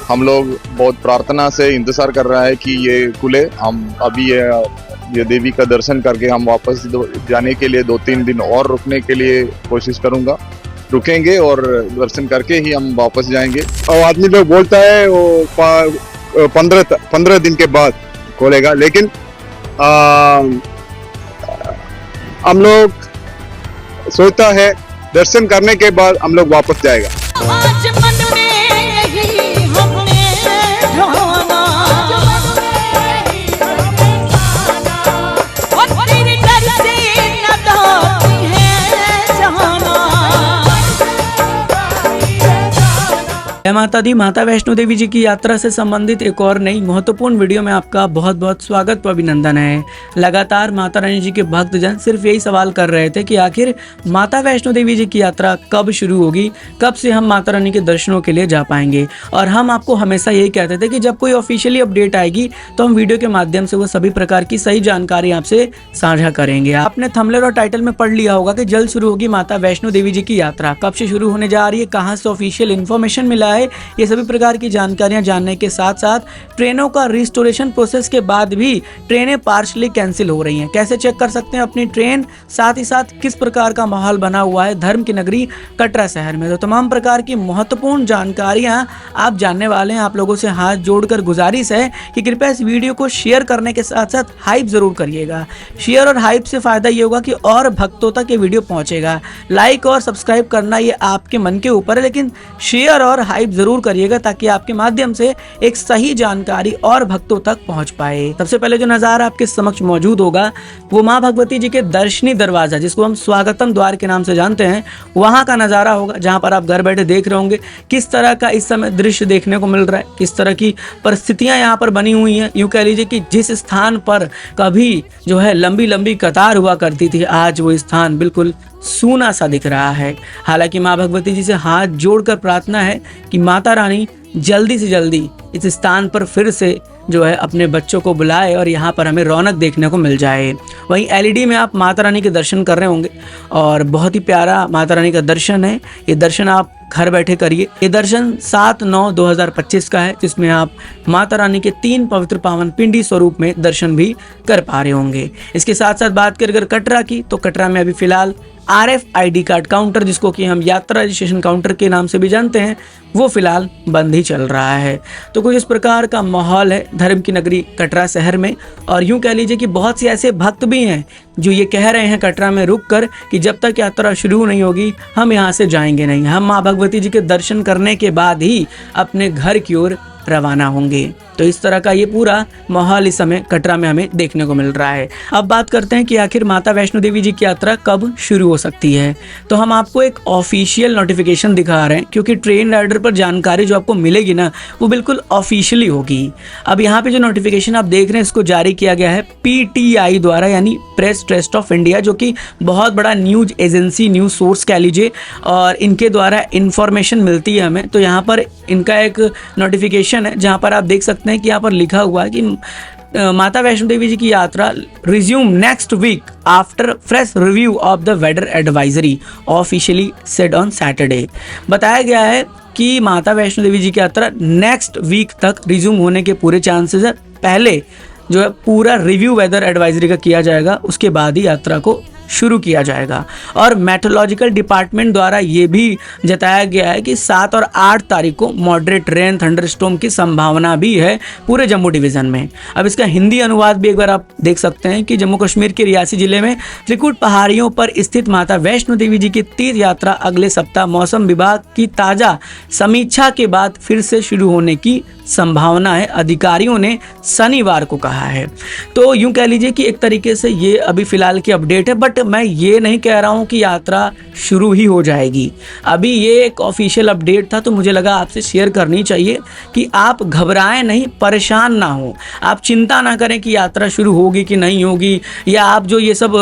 हम लोग बहुत प्रार्थना से इंतजार कर रहा है कि ये खुले। हम अभी ये देवी का दर्शन करके हम वापस जाने के लिए 2-3 दिन और रुकने के लिए कोशिश करूंगा। रुकेंगे और दर्शन करके ही हम वापस जाएंगे। और आदमी लोग बोलता है वो 15 दिन के बाद खोलेगा, लेकिन हम लोग सोचता है दर्शन करने के बाद हम लोग वापस जाएगा। माता दी माता वैष्णो देवी जी की यात्रा से संबंधित एक और नई महत्वपूर्ण वीडियो में आपका बहुत बहुत स्वागत व अभिनंदन है। लगातार माता रानी जी के भक्तजन सिर्फ यही सवाल कर रहे थे कि आखिर माता वैष्णो देवी जी की यात्रा कब शुरू होगी, कब से हम माता रानी के दर्शनों के लिए जा पाएंगे। और हम आपको हमेशा यही कहते थे कि जब कोई ऑफिशियली अपडेट आएगी तो हम वीडियो के माध्यम से वो सभी प्रकार की सही जानकारी आपसे साझा करेंगे। आपने थंबनेल और टाइटल में पढ़ लिया होगा कि जल्द शुरू होगी माता वैष्णो देवी जी की यात्रा। कब से शुरू होने जा रही है, कहाँ से ऑफिशियल इन्फॉर्मेशन मिला है, ये सभी प्रकार की जानकारियां जानने के साथ साथ ट्रेनों का रिस्टोरेशन प्रोसेस के बाद भी ट्रेनें पार्शली कैंसिल हो रही हैं, कैसे चेक कर सकते हैं अपनी ट्रेन, साथ ही साथ किस प्रकार का माहौल बना हुआ है धर्म की नगरी कटरा शहर में। तो तमाम प्रकार की महत्वपूर्ण जानकारियां आप जानने वाले हैं। आप लोगों से हाथ जोड़कर गुजारिश है कि कृपया इस वीडियो को शेयर करने के साथ साथ हाइप जरूर करिएगा। शेयर और हाइप से फायदा ये होगा कि और भक्तों तक ये वीडियो पहुंचेगा। लाइक और सब्सक्राइब करना ये आपके मन के ऊपर है, लेकिन शेयर और हाइप जरूर करिएगा ताकि आपके माध्यम से एक सही जानकारी और भक्तों तक पहुंच पाए। सबसे पहले जो नजारा आपके समक्ष मौजूद होगा वो मां भगवती जी के दर्शनी दरवाजा, जिसको हम स्वागतम द्वार के नाम से जानते हैं, वहां का नजारा होगा, जहां पर आप घर बैठे देख रहे होंगे किस तरह का इस समय दृश्य देखने को मिल रहा है, किस तरह की परिस्थितियां यहाँ पर बनी हुई हैं। यूं कह लीजिए कि जिस स्थान पर कभी जो है लंबी लंबी कतार हुआ करती थी, आज वो स्थान बिल्कुल सूना सा दिख रहा है। हालांकि मां भगवती जी से हाथ जोड़कर प्रार्थना है कि माता रानी जल्दी से जल्दी इस स्थान पर फिर से जो है अपने बच्चों को बुलाए और यहाँ पर हमें रौनक देखने को मिल जाए। वहीं एलईडी में आप माता रानी के दर्शन कर रहे होंगे और बहुत ही प्यारा माता रानी का दर्शन है। ये दर्शन आप घर बैठे करिए। ये दर्शन 7/9/2025 का है, जिसमें आप माता रानी के 3 पवित्र पावन पिंडी स्वरूप में दर्शन भी कर पा रहे होंगे। इसके साथ साथ बात करें अगर कटरा की, तो कटरा में अभी फिलहाल RFID कार्ड काउंटर, जिसको कि हम यात्रा रजिस्ट्रेशन काउंटर के नाम से भी जानते हैं, वो फिलहाल बंद ही चल रहा है। तो कुछ इस प्रकार का माहौल है धर्म की नगरी कटरा शहर में। और यूं कह लीजिए कि बहुत से ऐसे भक्त भी हैं जो ये कह रहे हैं कटरा में रुककर कि जब तक यात्रा शुरू नहीं होगी हम यहाँ से जाएंगे नहीं, हम माँ भगवती जी के दर्शन करने के बाद ही अपने घर की ओर रवाना होंगे। तो इस तरह का ये पूरा माहौल इस समय कटरा में हमें देखने को मिल रहा है। अब बात करते हैं कि आखिर माता वैष्णो देवी जी की यात्रा कब शुरू हो सकती है। तो हम आपको एक ऑफिशियल नोटिफिकेशन दिखा रहे हैं, क्योंकि ट्रेन राइडर पर जानकारी जो आपको मिलेगी ना वो बिल्कुल ऑफिशियली होगी। अब यहाँ पे जो नोटिफिकेशन आप देख रहे हैं इसको जारी किया गया है PTI द्वारा, यानी प्रेस ट्रस्ट ऑफ इंडिया, जो कि बहुत बड़ा न्यूज एजेंसी, न्यूज सोर्स कह लीजिए, और इनके द्वारा इंफॉर्मेशन मिलती है हमें। तो यहाँ पर इनका एक नोटिफिकेशन है जहाँ पर आप देख सकते हैं कि यहाँ पर लिखा हुआ है कि माता वैष्णो देवी जी की यात्रा resume next week after fresh review of the weather advisory officially said on Saturday. बताया गया है कि माता वैष्णो देवी जी की यात्रा नेक्स्ट वीक तक रिज्यूम होने के पूरे चांसेस है। पहले जो है पूरा रिव्यू वेदर एडवाइजरी का किया जाएगा, उसके बाद ही यात्रा को शुरू किया जाएगा। और मेट्रोलॉजिकल डिपार्टमेंट द्वारा ये भी जताया गया है कि 7 और 8 तारीख को मॉडरेट रेन थंडरस्टॉर्म की संभावना भी है पूरे जम्मू डिवीज़न में। अब इसका हिंदी अनुवाद भी एक बार आप देख सकते हैं कि जम्मू कश्मीर के रियासी जिले में त्रिकुट पहाड़ियों पर स्थित माता वैष्णो देवी जी की तीर्थ यात्रा अगले सप्ताह मौसम विभाग की ताज़ा समीक्षा के बाद फिर से शुरू होने की संभावना है, अधिकारियों ने शनिवार को कहा है। तो यूं कह लीजिए कि एक तरीके से ये अभी फिलहाल की अपडेट है, बट मैं ये नहीं कह रहा हूं कि यात्रा शुरू ही हो जाएगी। अभी ये एक ऑफिशियल अपडेट था, तो मुझे लगा आपसे शेयर करनी चाहिए कि आप घबराएं नहीं, परेशान ना हो, आप चिंता ना करें कि यात्रा शुरू होगी कि नहीं होगी, या आप जो ये सब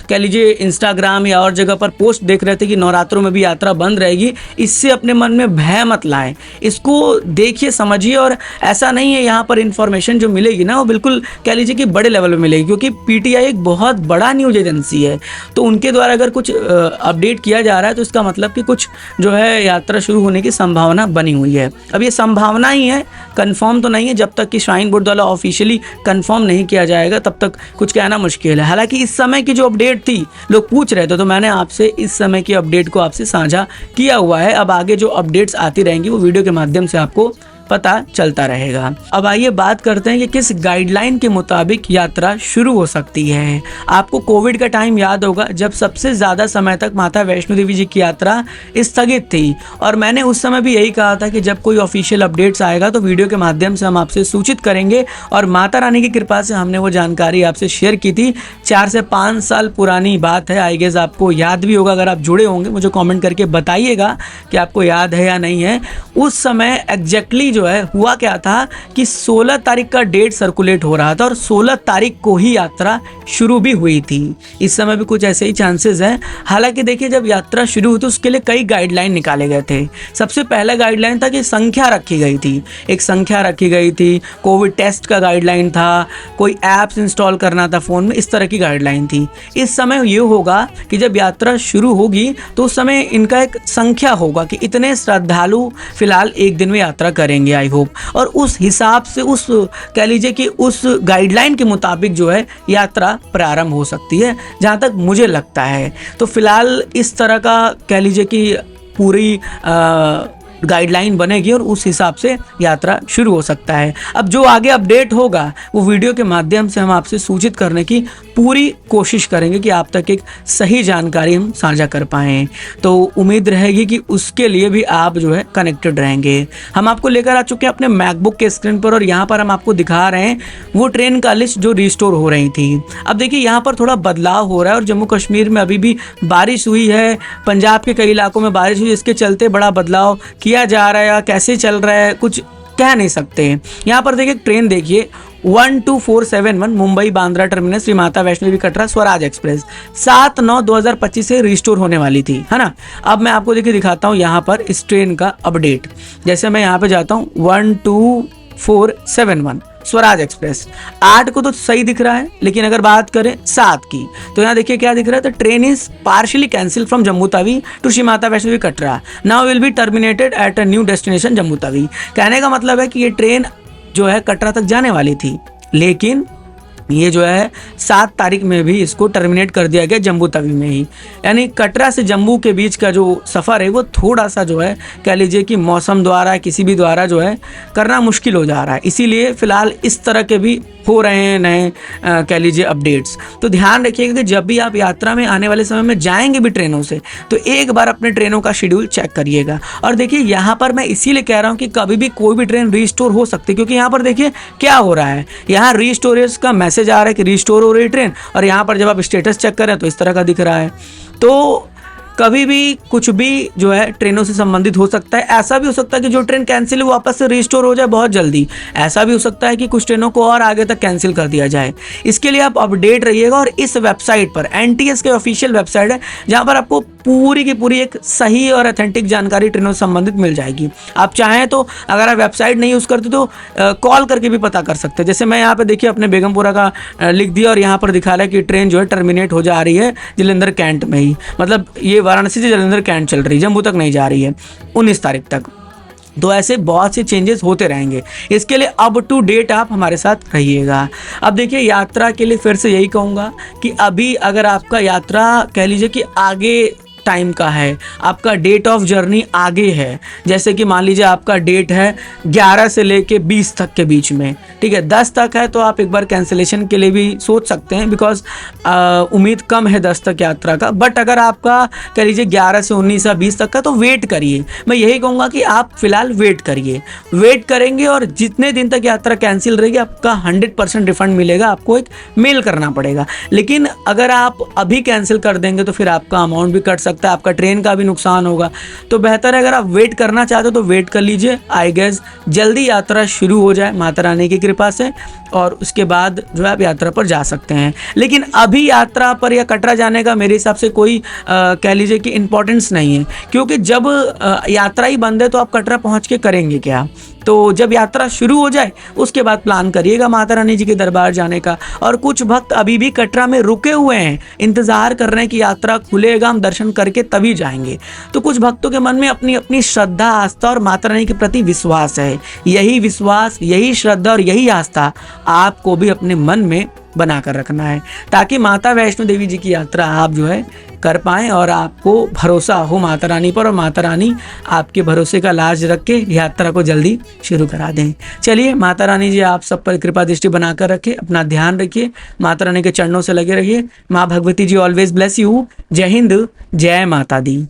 कह लीजिए इंस्टाग्राम या और जगह पर पोस्ट देख रहे थे कि नवरात्रों में भी यात्रा बंद रहेगी, इससे अपने मन में भय मत लाएं। इसको देखिए, समझिए, और ऐसा नहीं है यहाँ पर इंफॉर्मेशन जो मिलेगी ना वो बिल्कुल कह लीजिए कि बड़े लेवल पे मिलेगी, क्योंकि PTI एक बहुत बड़ा न्यूज एजेंसी है। है। तो उनके द्वारा अगर कुछ अपडेट किया जा रहा है तो इसका मतलब कि कुछ जो है यात्रा शुरू होने की संभावना बनी हुई है। अब ये संभावना ही है, कंफर्म तो नहीं है। जब तक कि श्राइन बोर्ड द्वारा ऑफिशियली कंफर्म नहीं किया जाएगा तब तक कुछ कहना मुश्किल है। हालांकि इस समय की जो अपडेट थी, लोग पूछ रहे थे, तो मैंने आपसे इस समय की अपडेट को आपसे साझा किया हुआ है। अब आगे जो अपडेट्स आती रहेंगी वो वीडियो के माध्यम से आपको पता चलता रहेगा। अब आइए बात करते हैं कि किस गाइडलाइन के मुताबिक यात्रा शुरू हो सकती है। आपको कोविड का टाइम याद होगा जब सबसे ज़्यादा समय तक माता वैष्णो देवी जी की यात्रा स्थगित थी, और मैंने उस समय भी यही कहा था कि जब कोई ऑफिशियल अपडेट्स आएगा तो वीडियो के माध्यम से हम आपसे सूचित करेंगे। और माता रानी की कृपा से हमने वो जानकारी आपसे शेयर की थी। 4 से 5 साल पुरानी बात है, आई गेस आपको याद भी होगा। अगर आप जुड़े होंगे मुझे कॉमेंट करके बताइएगा कि आपको याद है या नहीं है। उस समय एग्जैक्टली जो है हुआ क्या था कि 16 तारीख का डेट सर्कुलेट हो रहा था और 16 तारीख को ही यात्रा शुरू भी हुई थी। इस समय भी कुछ ऐसे ही चांसेस हैं। हालांकि देखिए, जब यात्रा शुरू हुई तो उसके लिए कई गाइडलाइन निकाले गए थे। सबसे पहला गाइडलाइन था कि संख्या रखी गई थी, एक संख्या रखी गई थी। कोविड टेस्ट का गाइडलाइन था, कोई ऐप्स इंस्टॉल करना था फ़ोन में, इस तरह की गाइडलाइन थी। इस समय ये होगा कि जब यात्रा शुरू होगी तो उस समय इनका एक संख्या होगा कि इतने श्रद्धालु फिलहाल एक दिन में यात्रा करेंगे, आई होप। और उस हिसाब से, उस कह लीजिए कि उस गाइडलाइन के मुताबिक जो है यात्रा प्रारंभ हो सकती है, जहाँ तक मुझे लगता है। तो फिलहाल इस तरह का कह लीजिए कि पूरी गाइडलाइन बनेगी और उस हिसाब से यात्रा शुरू हो सकता है। अब जो आगे अपडेट होगा वो वीडियो के माध्यम से हम आपसे सूचित करने की पूरी कोशिश करेंगे कि आप तक एक सही जानकारी हम साझा कर पाएँ। तो उम्मीद रहेगी कि उसके लिए भी आप जो है कनेक्टेड रहेंगे। हम आपको लेकर आ चुके हैं अपने मैकबुक के स्क्रीन पर, और यहाँ पर हम आपको दिखा रहे हैं वो ट्रेन का लिस्ट जो रिस्टोर हो रही थी। अब देखिए, यहाँ पर थोड़ा बदलाव हो रहा है और जम्मू कश्मीर में अभी भी बारिश हुई है, पंजाब के कई इलाकों में बारिश हुई, इसके चलते बड़ा बदलाव किया जा रहा है या कैसे चल रहा है कुछ कह नहीं सकते। यहाँ पर देखिए, ट्रेन देखिए 12471 मुंबई बांद्रा टर्मिनस श्री माता वैष्णो देवी कटरा स्वराज एक्सप्रेस 7/9/2025 से रिस्टोर होने वाली थी, है ना। अब मैं आपको देखिए दिखाता हूँ यहाँ पर इस ट्रेन का अपडेट। जैसे मैं यहाँ पे जाता हूँ 12471 स्वराज एक्सप्रेस 8 को तो सही दिख रहा है, लेकिन अगर बात करें 7 की तो यहाँ देखिए क्या दिख रहा है। तो train is partially cancelled from Jammu Tawi to Shri Mata Vaishno Devi Katra, now will be terminated at a new destination Jammu Tawi. कहने का मतलब है कि ये ट्रेन जो है कटरा तक जाने वाली थी, लेकिन ये जो है 7 तारीख में भी इसको टर्मिनेट कर दिया गया जम्मू तवी में ही। यानी कटरा से जम्मू के बीच का जो सफ़र है वो थोड़ा सा जो है कह लीजिए कि मौसम द्वारा, किसी भी द्वारा जो है करना मुश्किल हो जा रहा है। इसीलिए फ़िलहाल इस तरह के भी हो रहे हैं नए कह लीजिए अपडेट्स। तो ध्यान रखिएगा कि जब भी आप यात्रा में आने वाले समय में जाएंगे भी ट्रेनों से, तो एक बार अपने ट्रेनों का शेड्यूल चेक करिएगा। और देखिए, यहाँ पर मैं इसीलिए कह रहा हूँ कि कभी भी कोई भी ट्रेन रीस्टोर हो सकती है, क्योंकि यहाँ पर देखिए क्या हो रहा है। यहाँ रीस्टोरेज का मैसेज आ रहा है कि रीस्टोर हो रही है ट्रेन, और यहाँ पर जब आप स्टेटस चेक करें तो इस तरह का दिख रहा है। तो कभी भी कुछ भी जो है ट्रेनों से संबंधित हो सकता है। ऐसा भी हो सकता है कि जो ट्रेन कैंसिल है वो वापस से रिस्टोर हो जाए बहुत जल्दी। ऐसा भी हो सकता है कि कुछ ट्रेनों को और आगे तक कैंसिल कर दिया जाए। इसके लिए आप अपडेट रहिएगा। और इस वेबसाइट पर, एनटीएस के ऑफिशियल वेबसाइट है, जहाँ पर आपको पूरी की पूरी एक सही और ऑथेंटिक जानकारी ट्रेनों से संबंधित मिल जाएगी। आप चाहें तो अगर आप वेबसाइट नहीं यूज़ करते तो कॉल करके भी पता कर सकते हैं। जैसे मैं यहाँ पे देखिए अपने बेगमपुरा का लिख दिया और यहाँ पर दिखा रहा है कि ट्रेन जो है टर्मिनेट हो जा रही है जालंधर कैंट में ही, मतलब ये वाराणसी से जालंधर कैंट चल रही है, जम्मू तक नहीं जा रही है 19 तारीख तक। तो ऐसे बहुत से चेंजेस होते रहेंगे। इसके लिए अप टू डेट आप हमारे साथ रहिएगा। अब देखिए, यात्रा के लिए फिर से यही कहूँगा कि अभी अगर आपका यात्रा कह लीजिए कि आगे टाइम का है, आपका डेट ऑफ जर्नी आगे है, जैसे कि मान लीजिए आपका डेट है 11 से लेके 20 तक के बीच में, ठीक है, 10 तक है तो आप एक बार कैंसिलेशन के लिए भी सोच सकते हैं, बिकॉज उम्मीद कम है 10 तक यात्रा का। बट अगर आपका कह लीजिए 11 से 19 या 20 तक का, तो वेट करिए। मैं यही कहूँगा कि आप फिलहाल वेट करिए। वेट करेंगे और जितने दिन तक यात्रा कैंसिल रहेगी आपका 100% रिफंड मिलेगा। आपको एक मेल करना पड़ेगा। लेकिन अगर आप अभी कैंसिल कर देंगे तो फिर आपका अमाउंट भी कट सकता है, आपका ट्रेन का भी नुकसान होगा। तो बेहतर है अगर आप वेट करना चाहते हो तो वेट कर लीजिए। आई गेस जल्दी यात्रा शुरू हो जाए माता रानी की कृपा से, और उसके बाद जो है आप यात्रा पर जा सकते हैं। लेकिन अभी यात्रा पर या कटरा जाने का मेरे हिसाब से कोई कह लीजिए कि इम्पोर्टेंस नहीं है, क्योंकि जब यात्रा ही बंद है तो आप कटरा पहुंच के करेंगे क्या। तो जब यात्रा शुरू हो जाए उसके बाद प्लान करिएगा माता रानी जी के दरबार जाने का। और कुछ भक्त अभी भी कटरा में रुके हुए हैं, इंतजार कर रहे हैं कि यात्रा खुलेगा, हम दर्शन करके तभी जाएंगे। तो कुछ भक्तों के मन में अपनी अपनी श्रद्धा, आस्था और माता रानी के प्रति विश्वास है। यही विश्वास, यही श्रद्धा और यही आस्था आपको भी अपने मन में बना कर रखना है, ताकि माता वैष्णो देवी जी की यात्रा आप जो है कर पाएं और आपको भरोसा हो माता रानी पर, और माता रानी आपके भरोसे का लाज रख के यात्रा को जल्दी शुरू करा दें। चलिए, माता रानी जी आप सब पर कृपा दृष्टि बनाकर रखें, अपना ध्यान रखिए, माता रानी के चरणों से लगे रहिए। माँ भगवती जी ऑलवेज ब्लेस यू। जय हिंद, जय माता दी।